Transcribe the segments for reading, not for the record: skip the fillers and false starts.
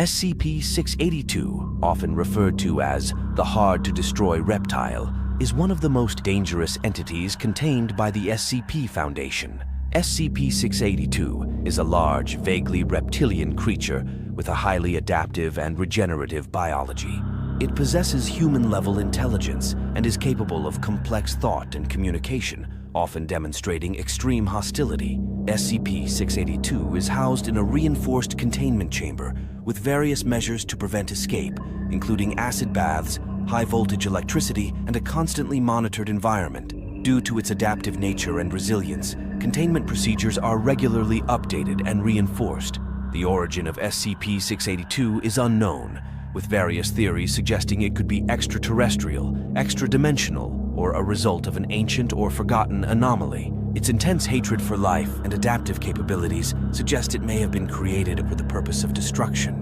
SCP-682, often referred to as the hard-to-destroy reptile, is one of the most dangerous entities contained by the SCP Foundation. SCP-682 is a large, vaguely reptilian creature with a highly adaptive and regenerative biology. It possesses human-level intelligence and is capable of complex thought and communication, often demonstrating extreme hostility. SCP-682 is housed in a reinforced containment chamber with various measures to prevent escape, including acid baths, high-voltage electricity, and a constantly monitored environment. Due to its adaptive nature and resilience, containment procedures are regularly updated and reinforced. The origin of SCP-682 is unknown, with various theories suggesting it could be extraterrestrial, extra-dimensional, or a result of an ancient or forgotten anomaly. Its intense hatred for life and adaptive capabilities suggest it may have been created for the purpose of destruction.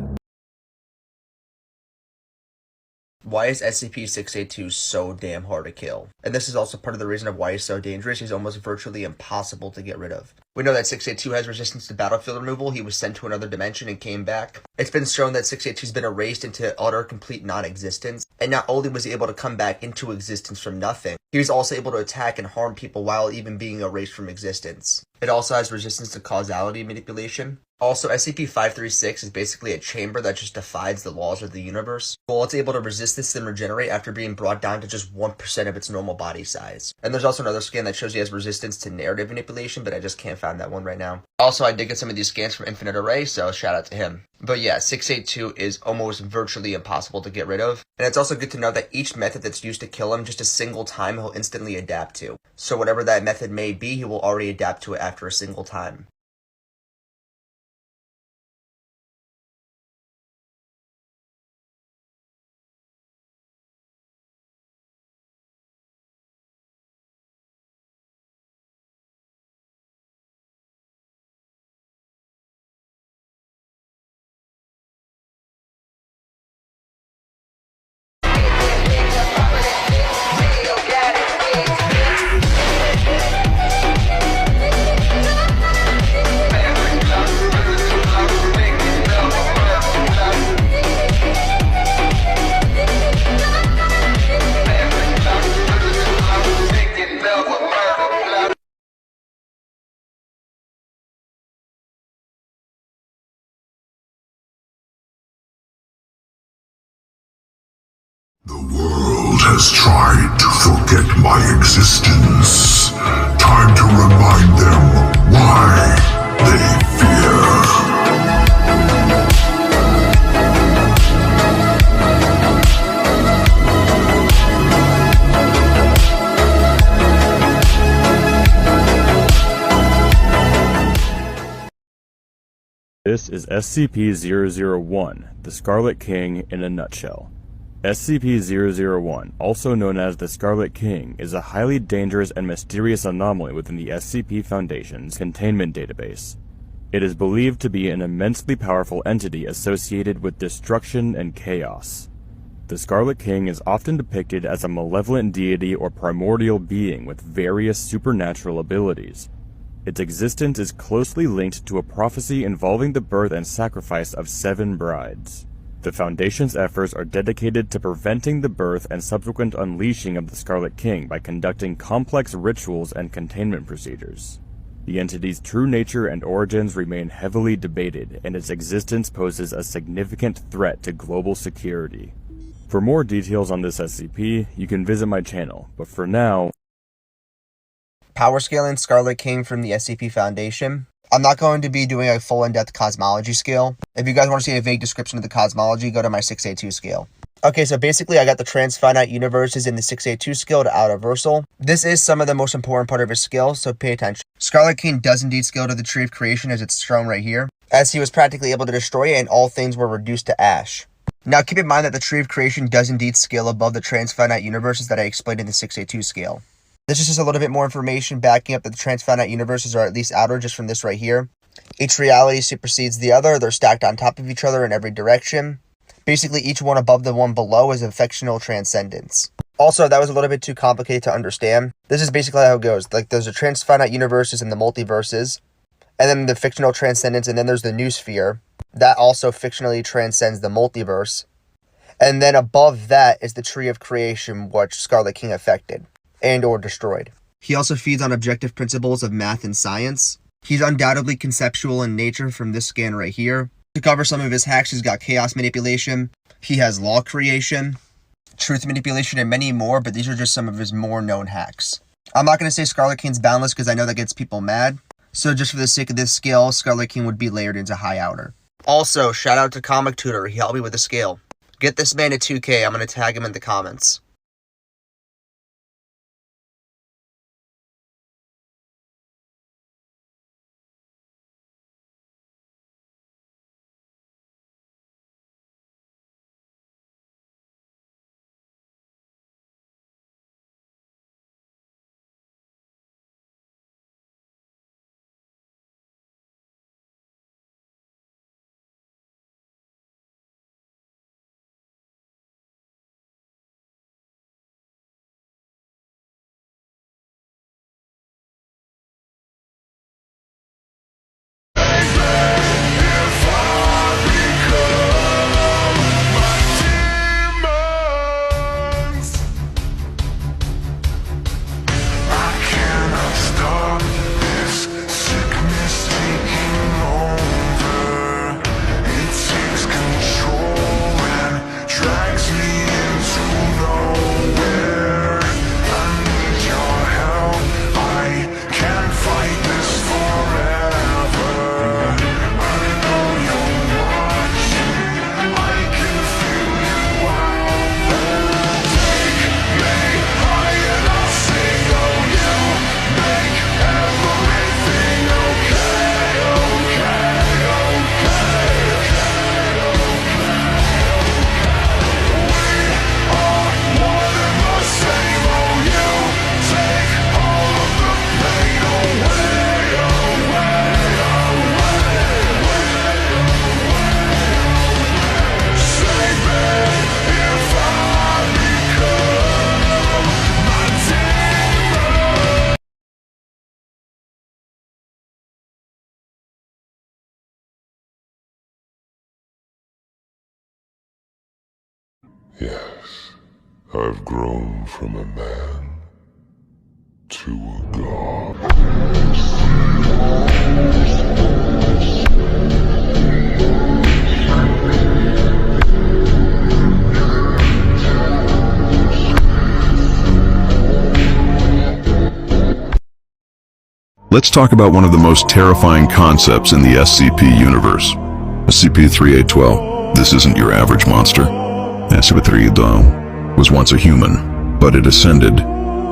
Why is SCP-682 so damn hard to kill? And this is also part of the reason of why he's so dangerous. He's almost virtually impossible to get rid of. We know that 682 has resistance to battlefield removal. He was sent to another dimension and came back. It's been shown that 682 has been erased into utter, complete non-existence. And not only was he able to come back into existence from nothing, he was also able to attack and harm people while even being erased from existence. It also has resistance to causality manipulation. Also, SCP-536 is basically a chamber that just defies the laws of the universe. While it's able to resist this and regenerate after being brought down to just 1% of its normal body size. And there's also another scan that shows he has resistance to narrative manipulation, but I just can't find that one right now. Also, I did get some of these scans from Infinite Array, so shout out to him. But yeah, 682 is almost virtually impossible to get rid of. And it's also good to know that each method that's used to kill him, just a single time, he'll instantly adapt to. So whatever that method may be, he will already adapt to it after a single time. The world has tried to forget my existence. Time to remind them why they fear. This is SCP-001, the Scarlet King in a nutshell. SCP-001, also known as the Scarlet King, is a highly dangerous and mysterious anomaly within the SCP Foundation's containment database. It is believed to be an immensely powerful entity associated with destruction and chaos. The Scarlet King is often depicted as a malevolent deity or primordial being with various supernatural abilities. Its existence is closely linked to a prophecy involving the birth and sacrifice of 7 brides. The Foundation's efforts are dedicated to preventing the birth and subsequent unleashing of the Scarlet King by conducting complex rituals and containment procedures. The entity's true nature and origins remain heavily debated, and its existence poses a significant threat to global security. For more details on this SCP, you can visit my channel, but for now... Power scaling Scarlet King from the SCP Foundation. I'm not going to be doing a full in-depth cosmology scale. If you guys want to see a vague description of the cosmology, go to my 682 scale. Okay, so basically I got the transfinite universes in the 682 scale to outerversal. This is some of the most important part of his skill, so pay attention. Scarlet King does indeed scale to the tree of creation as it's shown right here, as he was practically able to destroy it and all things were reduced to ash. Now keep in mind that the tree of creation does indeed scale above the transfinite universes that I explained in the 682 scale. This is just a little bit more information backing up that the transfinite universes are at least outer just from this right here. Each reality supersedes the other. They're stacked on top of each other in every direction. Basically, each one above the one below is affectional transcendence. Also, that was a little bit too complicated to understand. This is basically how it goes. Like, there's the transfinite universes and the multiverses. And then the fictional transcendence, and then there's the new sphere. That also fictionally transcends the multiverse. And then above that is the tree of creation, which Scarlet King affected and or destroyed. He also feeds on objective principles of math and science. He's undoubtedly conceptual in nature from this scan right here. To cover some of his hacks, he's got chaos manipulation. He has law creation, truth manipulation, and many more, but these are just some of his more known hacks. I'm not going to say Scarlet King's boundless because I know that gets people mad. So just for the sake of this scale, Scarlet King would be layered into High Outer. Also, shout out to Comic Tutor. He helped me with the scale. Get this man to 2K. I'm going to tag him in the comments. Yes, I've grown from a man to a god. Let's talk about one of the most terrifying concepts in the SCP universe. SCP-3812. This isn't your average monster. SCP-3812 was once a human, but it ascended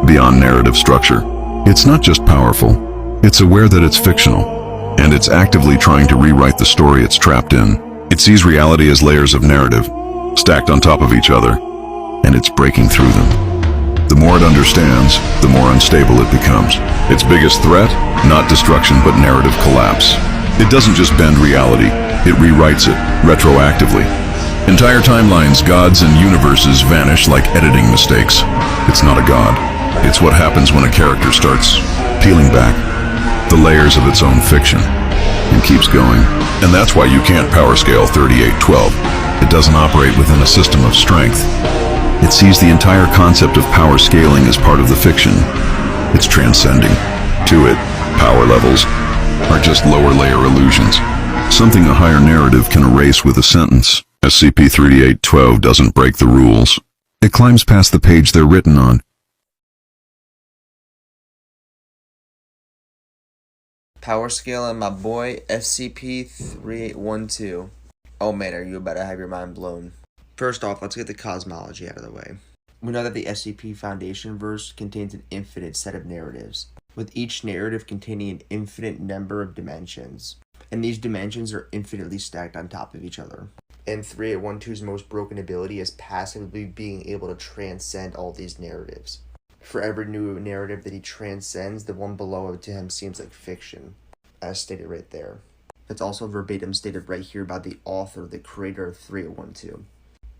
beyond narrative structure. It's not just powerful, it's aware that it's fictional, and it's actively trying to rewrite the story it's trapped in. It sees reality as layers of narrative, stacked on top of each other, and it's breaking through them. The more it understands, the more unstable it becomes. Its biggest threat? Not destruction, but narrative collapse. It doesn't just bend reality, it rewrites it, retroactively. Entire timelines, gods, and universes vanish like editing mistakes. It's not a god. It's what happens when a character starts peeling back the layers of its own fiction and keeps going. And that's why you can't power scale 3812. It doesn't operate within a system of strength. It sees the entire concept of power scaling as part of the fiction. It's transcending. To it, power levels are just lower layer illusions, something a higher narrative can erase with a sentence. SCP-3812 doesn't break the rules. It climbs past the page they're written on. Power scale and my boy SCP-3812. Oh man, are you about to have your mind blown? First off, let's get the cosmology out of the way. We know that the SCP Foundation verse contains an infinite set of narratives, with each narrative containing an infinite number of dimensions, and these dimensions are infinitely stacked on top of each other. And 3812's most broken ability is passively being able to transcend all these narratives. For every new narrative that he transcends, the one below it to him seems like fiction, as stated right there. It's also verbatim stated right here by the author, the creator of 3812.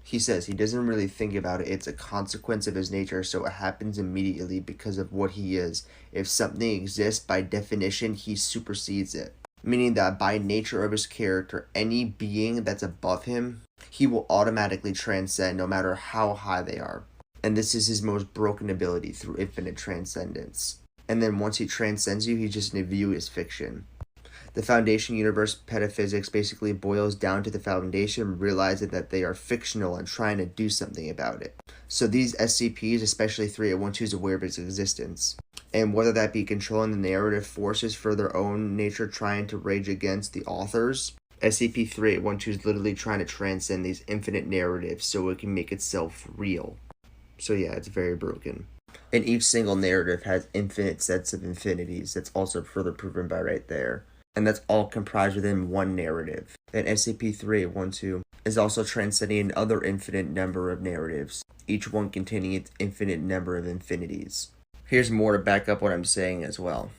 He says he doesn't really think about it, it's a consequence of his nature, so it happens immediately because of what he is. If something exists, by definition, he supersedes it. meaning that by nature of his character, any being that's above him, he will automatically transcend no matter how high they are. And this is his most broken ability through infinite transcendence. And then once he transcends you, he's just in a view as fiction. The Foundation universe metaphysics basically boils down to the Foundation realizing that they are fictional and trying to do something about it. So these SCPs, especially 3812, is aware of its existence. And whether that be controlling the narrative forces for their own nature trying to rage against the authors, SCP-3812 is literally trying to transcend these infinite narratives so it can make itself real. So yeah, it's very broken. And each single narrative has infinite sets of infinities. That's also further proven by right there. And that's all comprised within one narrative. And SCP-3812 is also transcending another infinite number of narratives, each one containing its infinite number of infinities. Here's more to back up what I'm saying as well.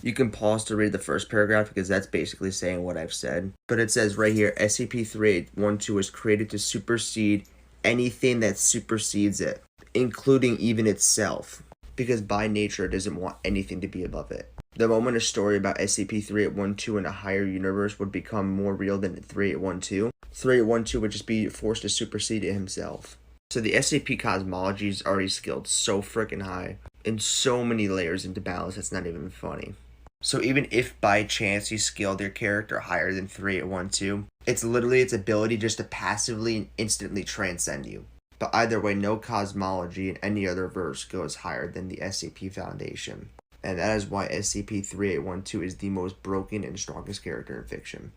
You can pause to read the first paragraph because that's basically saying what I've said. But it says right here, SCP-3812 was created to supersede anything that supersedes it, including even itself, because by nature it doesn't want anything to be above it. The moment a story about SCP-3812 in a higher universe would become more real than 3812, 3812 would just be forced to supersede it himself. So the SCP cosmology is already scaled so freaking high, and so many layers into balance that's not even funny. So even if by chance you scaled your character higher than 3812, it's literally its ability just to passively and instantly transcend you. But either way, no cosmology in any other verse goes higher than the SCP Foundation. And that is why SCP-3812 is the most broken and strongest character in fiction.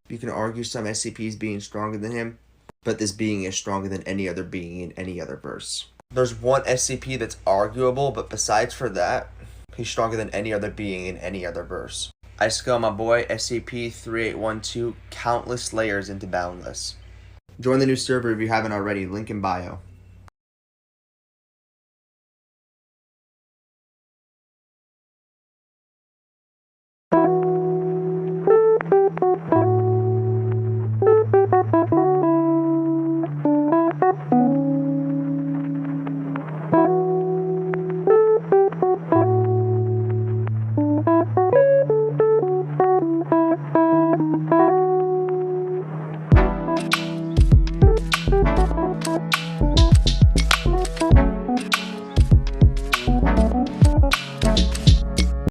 You can argue some SCPs being stronger than him, but this being is stronger than any other being in any other verse. There's one SCP that's arguable, but besides for that, he's stronger than any other being in any other verse. I scale my boy SCP-3812 countless layers into boundless. Join the new server if you haven't already, link in bio.